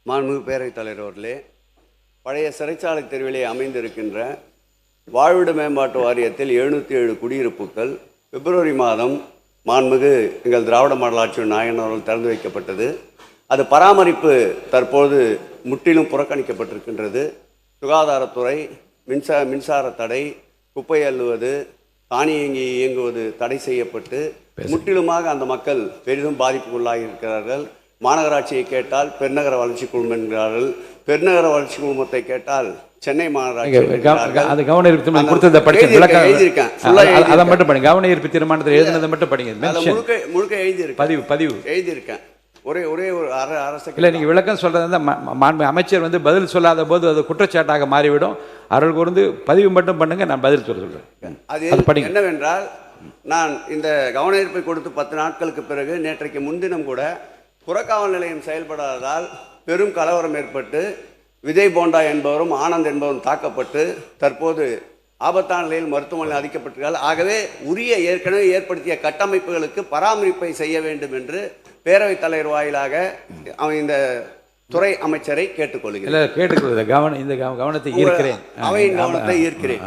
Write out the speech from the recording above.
மாண்புமிகு பேரவைத் தலைவர் அவர்களே, பழைய சிறைச்சாலை தெருவிலே அமைந்திருக்கின்ற வாழ்விட மேம்பாட்டு வாரியத்தில் 707 குடியிருப்புகள் பிப்ரவரி மாதம் மாண்புமிகு எங்கள் திராவிட மாடல் ஆட்சியின் நாயகன் அவர்கள் திறந்து வைக்கப்பட்டது. அது பராமரிப்பு தற்போது முற்றிலும் புறக்கணிக்கப்பட்டிருக்கின்றது. சுகாதாரத்துறை, மின்சார தடை, குப்பை அள்ளுவது, தானியங்கி இயங்குவது தடை செய்யப்பட்டு முற்றிலுமாக அந்த மக்கள் பெரிதும் பாதிப்புக்குள்ளாகி இருக்கிறார்கள். மாநகராட்சியை கேட்டால் பெருநகர வளர்ச்சி குழுமம் என்கிறார்கள், பெருநகர வளர்ச்சி குழுமத்தை கேட்டால் சென்னை மாநகராட்சி. அது கவன ஈர்ப்பு தீர்மானம் கொடுத்ததை படிச்சிருக்கேன். அதை மட்டும் படிங்க. கவன ஈர்ப்பு தீர்மானத்தில் எழுதுனதை மட்டும் படிங்க. முழுக்க எழுதியிருக்கேன். பதிவு எழுதியிருக்கேன். ஒரே ஒரு அரசு இல்லை, நீங்கள் விளக்கம் சொல்றது மாண்பு அமைச்சர் பதில் சொல்லாத போது அது குற்றச்சாட்டாக மாறிவிடும். அவர்கள் கூர்ந்து பதிவு மட்டும் பண்ணுங்க, நான் பதில் சொல்றேன். அது என்னவென்றால், நான் இந்த கவன ஈர்ப்பை கொடுத்து 10 நாட்களுக்கு பிறகு நேற்றைக்கு முன்தினம் கூட புறக்காவல் நிலையம் செயல்படாததால் பெரும் கலவரம் ஏற்பட்டு விஜய் போண்டா என்பவரும் ஆனந்த் என்பவரும் தாக்கப்பட்டு தற்போது ஆபத்தான நிலையில் மருத்துவமனையில் அதிக்கப்பட்டிருக்கிறார்கள். ஆகவே உரிய ஏற்கனவே ஏற்படுத்திய கட்டமைப்புகளுக்கு பராமரிப்பை செய்ய வேண்டும் என்று பேரவைத் தலைவர் வாயிலாக இந்த துறை அமைச்சரை கேட்டுக்கொள்கிறேன். இந்த கவனத்தை ஈர்க்கிறேன். அவையின் கவனத்தை ஈர்க்கிறேன்.